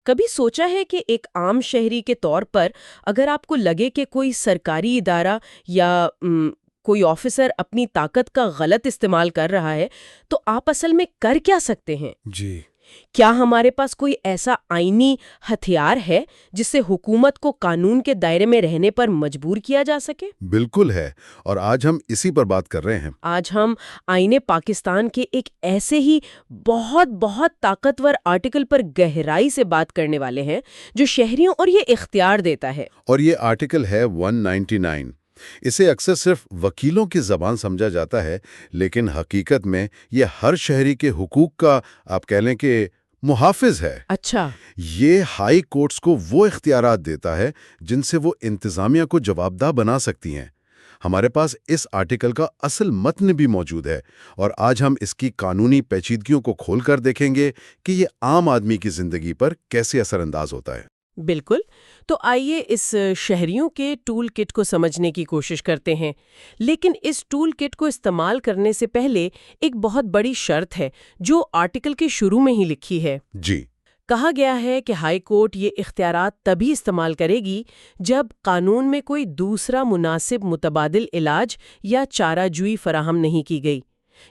کبھی سوچا ہے کہ ایک عام شہری کے طور پر اگر آپ کو لگے کہ کوئی سرکاری ادارہ یا کوئی آفیسر اپنی طاقت کا غلط استعمال کر رہا ہے تو آپ اصل میں کر کیا سکتے ہیں؟ جی کیا ہمارے پاس کوئی ایسا آئینی ہتھیار ہے جس سے حکومت کو قانون کے دائرے میں رہنے پر مجبور کیا جا سکے؟ بالکل ہے، اور آج ہم اسی پر بات کر رہے ہیں۔ آج ہم آئین پاکستان کے ایک ایسے ہی بہت بہت طاقتور آرٹیکل پر گہرائی سے بات کرنے والے ہیں جو شہریوں اور یہ اختیار دیتا ہے۔ اور یہ آرٹیکل ہے 199۔ اسے اکثر صرف وکیلوں کی زبان سمجھا جاتا ہے، لیکن حقیقت میں یہ ہر شہری کے حقوق کا آپ کہہ لیں کہ محافظ ہے۔ اچھا، یہ ہائی کورٹس کو وہ اختیارات دیتا ہے جن سے وہ انتظامیہ کو جوابدہ بنا سکتی ہیں۔ ہمارے پاس اس آرٹیکل کا اصل متن بھی موجود ہے، اور آج ہم اس کی قانونی پیچیدگیوں کو کھول کر دیکھیں گے کہ یہ عام آدمی کی زندگی پر کیسے اثر انداز ہوتا ہے۔ بالکل۔ تو آئیے اس شہریوں کے ٹول کٹ کو سمجھنے کی کوشش کرتے ہیں، لیکن اس ٹول کٹ کو استعمال کرنے سے پہلے ایک بہت بڑی شرط ہے جو آرٹیکل کے شروع میں ہی لکھی ہے۔ جی، کہا گیا ہے کہ ہائی کورٹ یہ اختیارات تبھی استعمال کرے گی جب قانون میں کوئی دوسرا مناسب متبادل علاج یا چارہ جوئی فراہم نہیں کی گئی۔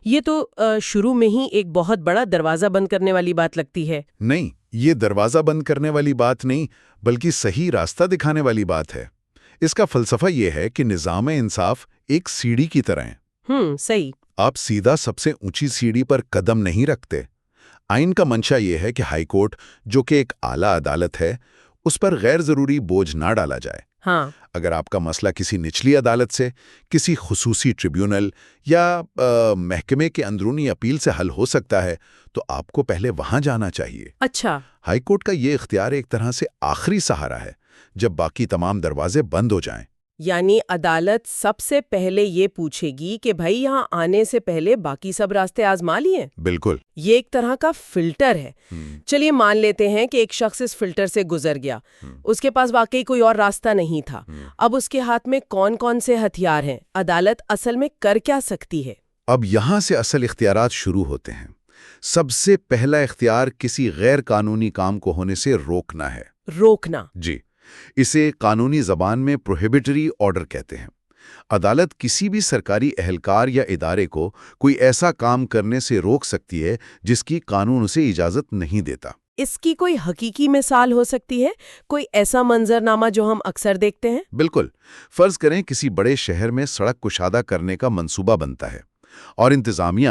یہ تو شروع میں ہی ایک بہت بڑا دروازہ بند کرنے والی بات لگتی ہے۔ نہیں، یہ دروازہ بند کرنے والی بات نہیں، بلکہ صحیح راستہ دکھانے والی بات ہے۔ اس کا فلسفہ یہ ہے کہ نظام انصاف ایک سیڑھی کی طرح ہے۔ صحیح۔ آپ سیدھا سب سے اونچی سیڑھی پر قدم نہیں رکھتے۔ آئین کا منشا یہ ہے کہ ہائی کورٹ، جو کہ ایک اعلیٰ عدالت ہے، اس پر غیر ضروری بوجھ نہ ڈالا جائے۔ ہاں، اگر آپ کا مسئلہ کسی نچلی عدالت سے، کسی خصوصی ٹریبیونل یا محکمے کے اندرونی اپیل سے حل ہو سکتا ہے، تو آپ کو پہلے وہاں جانا چاہیے۔ اچھا، ہائی کورٹ کا یہ اختیار ایک طرح سے آخری سہارا ہے، جب باقی تمام دروازے بند ہو جائیں۔ یعنی عدالت سب سے پہلے یہ پوچھے گی کہ بھائی یہاں آنے سے پہلے باقی سب راستے آزما لیے؟ بالکل۔ یہ ایک طرح کا فلٹر ہے۔ چلیے مان لیتے ہیں کہ ایک شخص اس فلٹر سے گزر گیا، اس کے پاس واقعی کوئی اور راستہ نہیں تھا۔ اب اس کے ہاتھ میں کون کون سے ہتھیار ہیں؟ عدالت اصل میں کر کیا سکتی ہے؟ اب یہاں سے اصل اختیارات شروع ہوتے ہیں۔ سب سے پہلا اختیار کسی غیر قانونی کام کو ہونے سے روکنا ہے۔ روکنا؟ جی، اسے قانونی زبان میں پروہیبیٹری آرڈر کہتے ہیں۔ عدالت کسی بھی سرکاری اہلکار یا ادارے کو کوئی ایسا کام کرنے سے روک سکتی ہے جس کی قانون اسے اجازت نہیں دیتا۔ اس کی کوئی حقیقی مثال ہو سکتی ہے؟ کوئی ایسا منظرنامہ جو ہم اکثر دیکھتے ہیں؟ بالکل۔ فرض کریں کسی بڑے شہر میں سڑک کشادہ کرنے کا منصوبہ بنتا ہے، اور انتظامیہ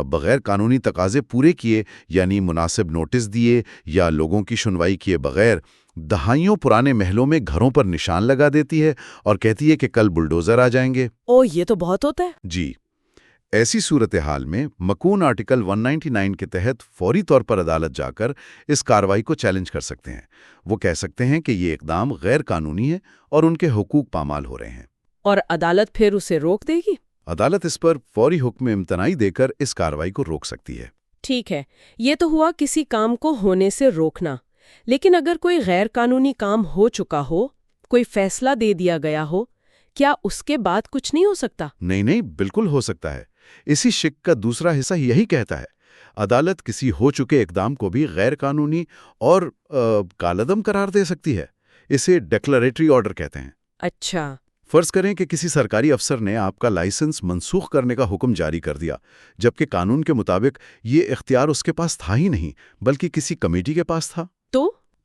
بغیر قانونی تقاضے پورے کیے، یعنی مناسب نوٹس دیے یا لوگوں کی سنوائی کیے بغیر، دہائیوں پرانے محلوں میں گھروں پر نشان لگا دیتی ہے اور کہتی ہے کہ کل بلڈوزر آ جائیں گے۔ یہ تو بہت ہوتا ہے۔ جی، ایسی صورتحال میں مکون آرٹیکل 199 کے تحت فوری طور پر عدالت جا کر اس کارروائی کو چیلنج کر سکتے ہیں۔ وہ کہہ سکتے ہیں کہ یہ اقدام غیر قانونی ہے اور ان کے حقوق پامال ہو رہے ہیں۔ اور عدالت پھر اسے روک دے گی؟ عدالت اس پر فوری حکم امتناعی دے کر اس کارروائی کو روک سکتی ہے۔ ٹھیک ہے، یہ تو ہوا کسی کام کو ہونے سے روکنا۔ لیکن اگر کوئی غیر قانونی کام ہو چکا ہو، کوئی فیصلہ دے دیا گیا ہو، کیا اس کے بعد کچھ نہیں ہو سکتا؟ نہیں، بالکل ہو سکتا ہے۔ اسی شق کا دوسرا حصہ یہی کہتا ہے۔ عدالت کسی ہو چکے اقدام کو بھی غیر قانونی اور کالعدم قرار دے سکتی ہے۔ اسے ڈیکلریٹری آرڈر کہتے ہیں۔ اچھا۔ فرض کریں کہ کسی سرکاری افسر نے آپ کا لائسنس منسوخ کرنے کا حکم جاری کر دیا، جبکہ قانون کے مطابق یہ اختیار اس کے پاس تھا ہی نہیں، بلکہ کسی کمیٹی کے پاس تھا۔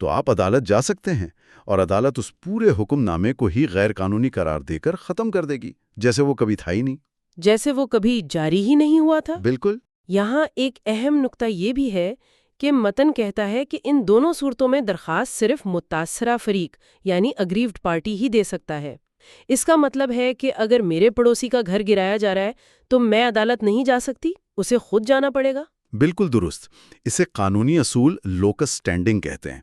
تو آپ عدالت جا سکتے ہیں، اور عدالت اس پورے حکم نامے کو ہی غیر قانونی قرار دے کر ختم کر دے گی، جیسے وہ کبھی تھا ہی نہیں۔ جیسے وہ کبھی جاری ہی نہیں ہوا تھا؟ بالکل۔ یہاں ایک اہم نقطہ یہ بھی ہے کہ متن کہتا ہے کہ ان دونوں صورتوں میں درخواست صرف متاثرہ فریق یعنی اگریوڈ پارٹی ہی دے سکتا ہے۔ اس کا مطلب ہے کہ اگر میرے پڑوسی کا گھر گرایا جا رہا ہے تو میں عدالت نہیں جا سکتی، اسے خود جانا پڑے گا۔ بالکل درست۔ اسے قانونی اصول لوکس اسٹینڈنگ کہتے ہیں۔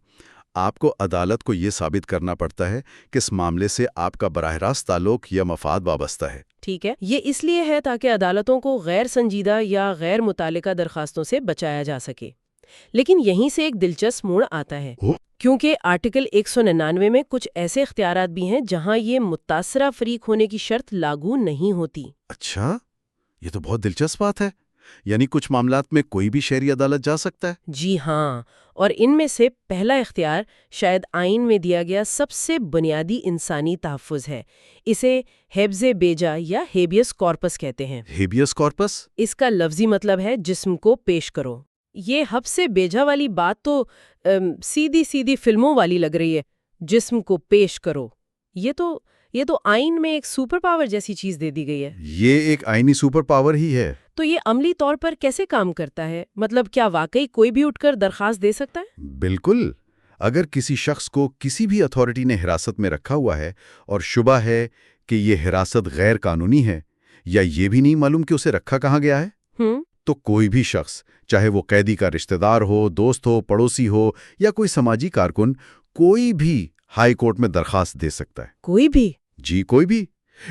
آپ کو عدالت کو یہ ثابت کرنا پڑتا ہے کہ اس معاملے سے آپ کا براہ راست تعلق یا مفاد وابستہ ہے۔ ٹھیک ہے، یہ اس لیے ہے تاکہ عدالتوں کو غیر سنجیدہ یا غیر متعلقہ درخواستوں سے بچایا جا سکے۔ لیکن یہیں سے ایک دلچسپ موڑ آتا ہے، کیونکہ آرٹیکل 199 میں کچھ ایسے اختیارات بھی ہیں جہاں یہ متاثرہ فریق ہونے کی شرط لاگو نہیں ہوتی۔ اچھا، یہ تو بہت دلچسپ بات ہے۔ یعنی کچھ معاملات میں کوئی بھی شہری عدالت جا سکتا ہے؟ جی ہاں، اور ان میں سے پہلا اختیار شاید آئین میں دیا گیا سب سے بنیادی انسانی تحفظ ہے۔ اسے حفظ بیجا یا ہیبیس کارپس کہتے ہیں۔ ہیبیس کارپس؟ اس کا لفظی مطلب ہے جسم کو پیش کرو۔ یہ حفظ بیجا والی بات تو سیدھی سیدھی فلموں والی لگ رہی ہے، جسم کو پیش کرو۔ یہ تو آئین میں ایک سپر پاور جیسی چیز دے دی گئی ہے۔ یہ ایک آئینی سپر پاور ہی ہے۔ تو یہ عملی طور پر کیسے کام کرتا ہے؟ مطلب کیا واقعی کوئی بھی اٹھ کر درخواست دے سکتا ہے؟ بالکل۔ اگر کسی شخص کو کسی بھی اتھارٹی نے حراست میں رکھا ہوا ہے اور شبہ ہے کہ یہ حراست غیر قانونی ہے، یا یہ بھی نہیں معلوم کہ اسے رکھا کہاں گیا ہے، تو کوئی بھی شخص، چاہے وہ قیدی کا رشتہ دار ہو، دوست ہو، پڑوسی ہو یا کوئی سماجی کارکن، کوئی بھی ہائی کورٹ میں درخواست دے سکتا ہے۔ کوئی بھی؟ جی کوئی بھی۔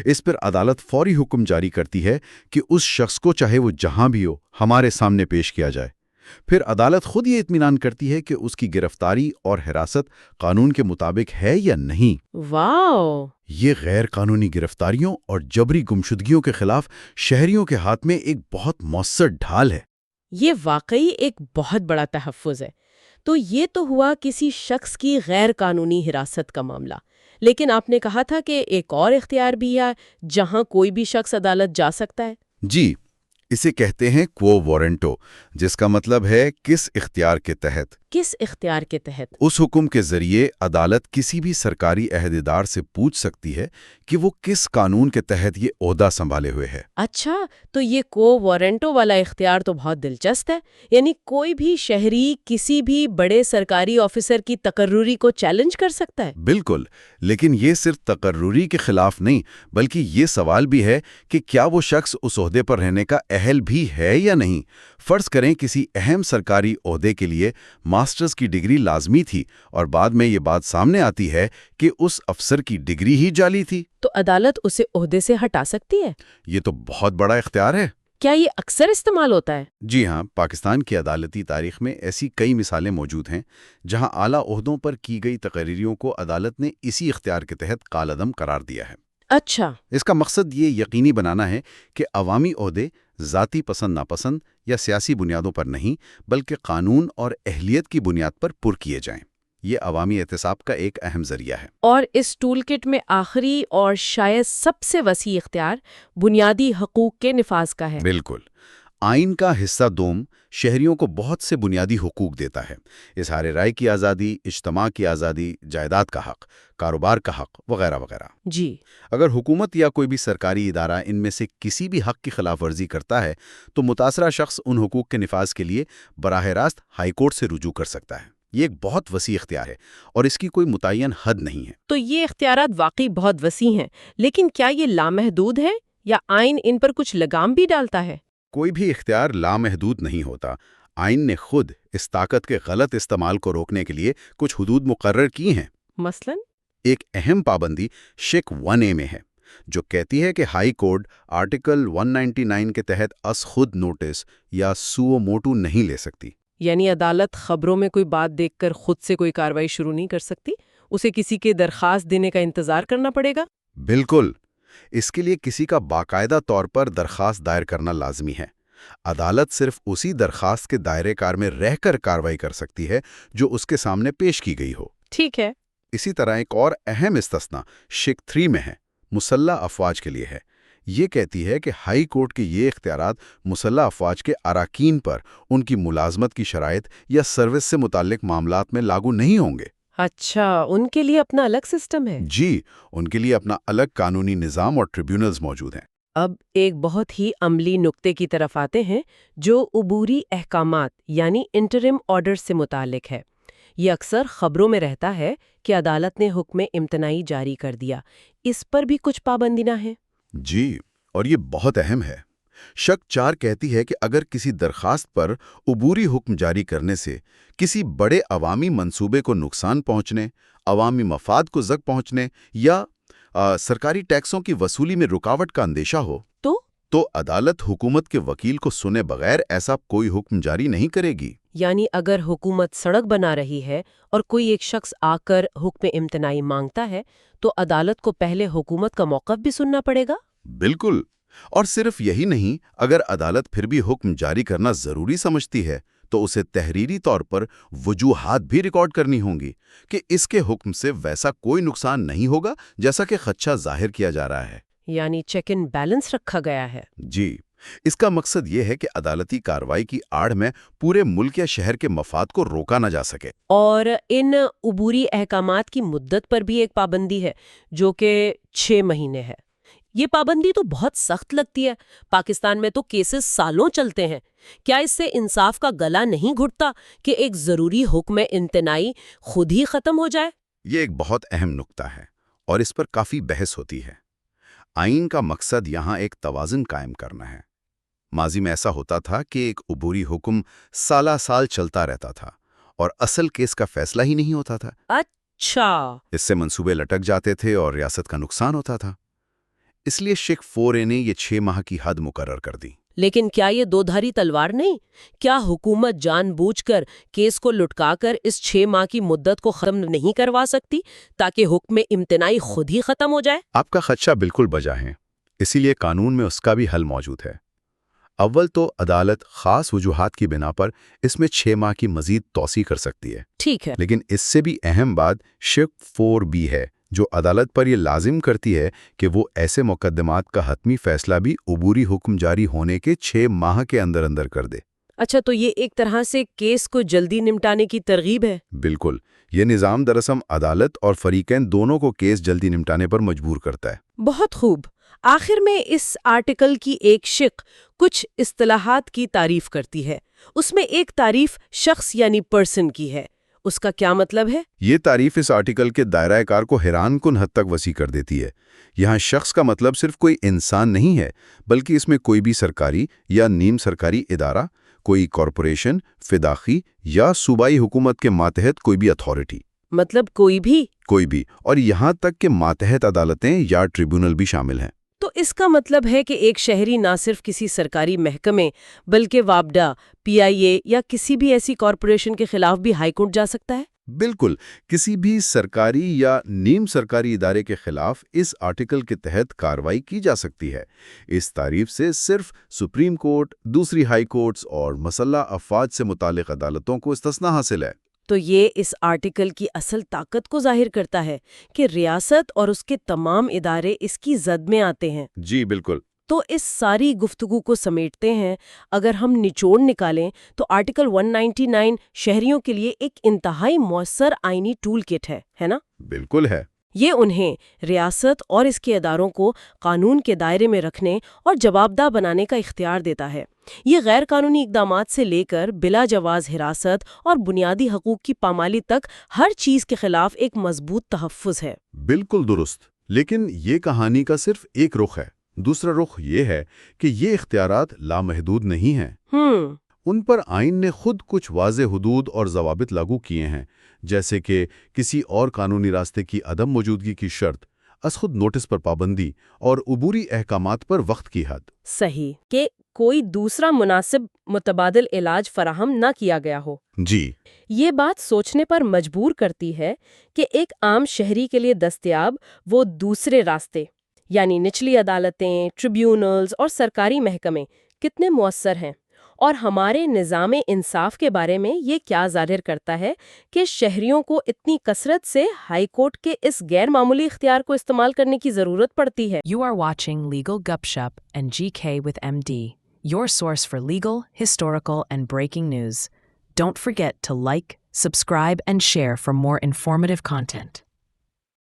اس پر عدالت فوری حکم جاری کرتی ہے کہ اس شخص کو چاہے وہ جہاں بھی ہو ہمارے سامنے پیش کیا جائے۔ پھر عدالت خود یہ اطمینان کرتی ہے کہ اس کی گرفتاری اور حراست قانون کے مطابق ہے یا نہیں۔ واو! یہ غیر قانونی گرفتاریوں اور جبری گمشدگیوں کے خلاف شہریوں کے ہاتھ میں ایک بہت مؤثر ڈھال ہے۔ یہ واقعی ایک بہت بڑا تحفظ ہے۔ تو یہ تو ہوا کسی شخص کی غیر قانونی حراست کا معاملہ، لیکن آپ نے کہا تھا کہ ایک اور اختیار بھی ہے جہاں کوئی بھی شخص عدالت جا سکتا ہے۔ جی، اسے کہتے ہیں کوو وارنٹو، جس کا مطلب ہے کس اختیار کے تحت۔ کس اختیار کے تحت؟ اس حکم کے ذریعے عدالت کسی بھی سرکاری عہدیدار سے پوچھ سکتی ہے کہ وہ کس قانون کے تحت یہ عہدہ سنبھالے ہوئے ہے۔ اچھا، تو یہ کو وارنٹو والا اختیار تو بہت دلچسپ ہے۔ یعنی کوئی بھی شہری کسی بھی بڑے سرکاری آفیسر کی تقرری کو چیلنج کر سکتا ہے؟ بالکل، لیکن یہ صرف تقرری کے خلاف نہیں، بلکہ یہ سوال بھی ہے کہ کیا وہ شخص اس عہدے پر رہنے کا اہل بھی ہے یا نہیں۔ فرض کریں کسی اہم سرکاری عہدے کے لیے ماسٹرز کی ڈگری لازمی تھی اور بعد میں یہ بات سامنے آتی ہے کہ اس افسر کی ڈگری ہی جعلی تھی، تو عدالت اسے عہدے سے ہٹا سکتی ہے؟ یہ تو بہت بڑا اختیار ہے۔ کیا یہ اکثر استعمال ہوتا ہے؟ جی ہاں، پاکستان کی عدالتی تاریخ میں ایسی کئی مثالیں موجود ہیں جہاں اعلیٰ عہدوں پر کی گئی تقرریوں کو عدالت نے اسی اختیار کے تحت کالعدم قرار دیا ہے۔ اچھا۔ اس کا مقصد یہ یقینی بنانا ہے کہ عوامی عہدے ذاتی پسند ناپسند یا سیاسی بنیادوں پر نہیں، بلکہ قانون اور اہلیت کی بنیاد پر پر کیے جائیں۔ یہ عوامی احتساب کا ایک اہم ذریعہ ہے۔ اور اس ٹول کٹ میں آخری اور شاید سب سے وسیع اختیار بنیادی حقوق کے نفاذ کا ہے۔ بالکل۔ آئین کا حصہ دوم شہریوں کو بہت سے بنیادی حقوق دیتا ہے۔ اظہار رائے کی آزادی، اجتماع کی آزادی، جائیداد کا حق، کاروبار کا حق وغیرہ وغیرہ۔ جی۔ اگر حکومت یا کوئی بھی سرکاری ادارہ ان میں سے کسی بھی حق کی خلاف ورزی کرتا ہے تو متاثرہ شخص ان حقوق کے نفاذ کے لیے براہ راست ہائی کورٹ سے رجوع کر سکتا ہے۔ یہ ایک بہت وسیع اختیار ہے اور اس کی کوئی متعین حد نہیں ہے۔ تو یہ اختیارات واقعی بہت وسیع ہیں، لیکن کیا یہ لامحدود ہے یا آئین ان پر کچھ لگام بھی ڈالتا ہے؟ کوئی بھی اختیار لامحدود نہیں ہوتا۔ آئین نے خود اس طاقت کے غلط استعمال کو روکنے کے لیے کچھ حدود مقرر کی ہیں۔ مثلاً؟ ایک اہم پابندی شک 1A میں ہے، جو کہتی ہے کہ ہائی کورٹ آرٹیکل 199 کے تحت از خود نوٹس یا سو موٹو نہیں لے سکتی۔ یعنی عدالت خبروں میں کوئی بات دیکھ کر خود سے کوئی کارروائی شروع نہیں کر سکتی، اسے کسی کے درخواست دینے کا انتظار کرنا پڑے گا؟ بالکل۔ اس کے لیے کسی کا باقاعدہ طور پر درخواست دائر کرنا لازمی ہے۔ عدالت صرف اسی درخواست کے دائرے کار میں رہ کر کارروائی کر سکتی ہے جو اس کے سامنے پیش کی گئی ہو۔ ٹھیک ہے۔ اسی طرح ایک اور اہم استثناء شک 3 میں ہے، مسلح افواج کے لیے ہے۔ یہ کہتی ہے کہ ہائی کورٹ کے یہ اختیارات مسلح افواج کے اراکین پر ان کی ملازمت کی شرائط یا سروس سے متعلق معاملات میں لاگو نہیں ہوں گے۔ اچھا، ان کے لیے اپنا الگ سسٹم ہے؟ جی، ان کے لیے اپنا الگ قانونی نظام اور ٹریبیونلز موجود ہیں۔ اب ایک بہت ہی عملی نقطے کی طرف آتے ہیں جو عبوری احکامات یعنی انٹرم آرڈر سے متعلق ہے۔ یہ اکثر خبروں میں رہتا ہے کہ عدالت نے حکم امتناعی جاری کر دیا، اس پر بھی کچھ پابندیاں ہیں؟ جی، اور یہ بہت اہم ہے۔ شک 4 کہتی ہے کہ اگر کسی درخواست پر عبوری حکم جاری کرنے سے کسی بڑے عوامی منصوبے کو نقصان پہنچنے، عوامی مفاد کو زگ پہنچنے یا سرکاری ٹیکسوں کی وصولی میں رکاوٹ کا اندیشہ ہو تو عدالت حکومت کے وکیل کو سنے بغیر ایسا کوئی حکم جاری نہیں کرے گی۔ یعنی اگر حکومت سڑک بنا رہی ہے اور کوئی ایک شخص آ کر حکم امتناعی مانگتا ہے تو عدالت کو پہلے حکومت کا موقف بھی سننا پڑے گا؟ بالکل۔ اور صرف یہی نہیں، اگر عدالت پھر بھی حکم جاری کرنا ضروری سمجھتی ہے تو اسے تحریری طور پر وجوہات بھی ریکارڈ کرنی ہوں گی کہ اس کے حکم سے ویسا کوئی نقصان نہیں ہوگا جیسا کہ خدشہ ظاہر کیا جا رہا ہے۔ یعنی چیک اینڈ بیلنس رکھا گیا ہے۔ جی، اس کا مقصد یہ ہے کہ عدالتی کارروائی کی آڑ میں پورے ملک یا شہر کے مفاد کو روکا نہ جا سکے۔ اور ان عبوری احکامات کی مدت پر بھی ایک پابندی ہے جو کہ 6 مہینے ہے۔ یہ پابندی تو بہت سخت لگتی ہے۔ پاکستان میں تو کیسز سالوں چلتے ہیں۔ کیا اس سے انصاف کا گلا نہیں گھٹتا کہ ایک ضروری حکم امتناعی خود ہی ختم ہو جائے؟ یہ ایک بہت اہم نکتہ ہے اور اس پر کافی بحث ہوتی ہے۔ آئین کا مقصد یہاں ایک توازن قائم کرنا ہے۔ ماضی میں ایسا ہوتا تھا کہ ایک عبوری حکم سالہ سال چلتا رہتا تھا اور اصل کیس کا فیصلہ ہی نہیں ہوتا تھا۔ اچھا۔ اس سے منصوبے لٹک جاتے تھے اور ریاست کا نقصان ہوتا تھا۔ اس لیے شیخ 4A نے یہ 6 ماہ کی حد مقرر کر دی۔ لیکن کیا یہ دو دھاری تلوار نہیں؟ کیا حکومت جان بوجھ کر کیس کو لٹکا کر اس 6 ماہ کی مدت کو ختم نہیں کروا سکتی تاکہ حکم امتناعی خود ہی ختم ہو جائے؟ آپ کا خدشہ بالکل بجا ہے، اسی لیے قانون میں اس کا بھی حل موجود ہے۔ اول تو عدالت خاص وجوہات کی بنا پر اس میں 6 ماہ کی مزید توسیع کر سکتی ہے۔ ٹھیک ہے۔ لیکن اس سے بھی اہم بات شق 4B ہے جو عدالت پر یہ لازم کرتی ہے کہ وہ ایسے مقدمات کا حتمی فیصلہ بھی عبوری حکم جاری ہونے کے 6 ماہ کے اندر اندر کر دے۔ اچھا، تو یہ ایک طرح سے کیس کو جلدی نمٹانے کی ترغیب ہے؟ بالکل، یہ نظام دراصل عدالت اور فریقین دونوں کو کیس جلدی نمٹانے پر مجبور کرتا ہے۔ بہت خوب۔ آخر میں اس آرٹیکل کی ایک شق کچھ اصطلاحات کی تعریف کرتی ہے۔ اس میں ایک تعریف شخص یعنی پرسن کی ہے۔ اس کا کیا مطلب ہے؟ یہ تعریف اس آرٹیکل کے دائرہ کار کو حیران کن حد تک وسیع کر دیتی ہے۔ یہاں شخص کا مطلب صرف کوئی انسان نہیں ہے، بلکہ اس میں کوئی بھی سرکاری یا نیم سرکاری ادارہ، کوئی کارپوریشن، فداخی یا صوبائی حکومت کے ماتحت کوئی بھی اتھارٹی، مطلب کوئی بھی، اور یہاں تک کہ ماتحت عدالتیں یا ٹریبونل بھی شامل ہیں۔ تو اس کا مطلب ہے کہ ایک شہری نہ صرف کسی سرکاری محکمے بلکہ وابڈا، PIA یا کسی بھی ایسی کارپوریشن کے خلاف بھی ہائی کورٹ جا سکتا ہے؟ بالکل، کسی بھی سرکاری یا نیم سرکاری ادارے کے خلاف اس آرٹیکل کے تحت کارروائی کی جا سکتی ہے۔ اس تعریف سے صرف سپریم کورٹ، دوسری ہائی کورٹس اور مسلح افواج سے متعلق عدالتوں کو استثناء حاصل ہے۔ تو یہ اس آرٹیکل کی اصل طاقت کو ظاہر کرتا ہے کہ ریاست اور اس کے تمام ادارے اس کی زد میں آتے ہیں۔ جی بالکل۔ تو اس ساری گفتگو کو سمیٹتے ہیں اگر ہم نچوڑ نکالیں تو آرٹیکل 199 شہریوں کے لیے ایک انتہائی مؤثر آئینی ٹول کٹ ہے نا؟ بالکل ہے۔ یہ انہیں ریاست اور اس کے اداروں کو قانون کے دائرے میں رکھنے اور جوابدہ بنانے کا اختیار دیتا ہے۔ یہ غیر قانونی اقدامات سے لے کر بلا جواز حراست اور بنیادی حقوق کی پامالی تک ہر چیز کے خلاف ایک مضبوط تحفظ ہے۔ بالکل درست۔ لیکن یہ کہانی کا صرف ایک رخ ہے۔ دوسرا رخ یہ ہے کہ یہ اختیارات لامحدود نہیں ہیں۔ ان پر آئین نے خود کچھ واضح حدود اور ضوابط لاگو کیے ہیں، جیسے کہ کسی اور قانونی راستے کی عدم موجودگی کی شرط، از خود نوٹس پر پابندی اور عبوری احکامات پر وقت کی حد۔ صحیح، کہ کوئی دوسرا مناسب متبادل علاج فراہم نہ کیا گیا ہو۔ جی، یہ بات سوچنے پر مجبور کرتی ہے کہ ایک عام شہری کے لیے دستیاب وہ دوسرے راستے، یعنی نچلی عدالتیں، ٹریبیونلز اور سرکاری محکمے کتنے مؤثر ہیں، اور ہمارے نظام انصاف کے بارے میں یہ کیا ظاہر کرتا ہے کہ شہریوں کو اتنی کثرت سے ہائی کورٹ کے اس غیر معمولی اختیار کو استعمال کرنے کی ضرورت پڑتی ہے۔ You are watching Legal Gupshup and GK with MD, your source for legal, historical, and breaking news. Don't forget to like, subscribe, and share for more informative content.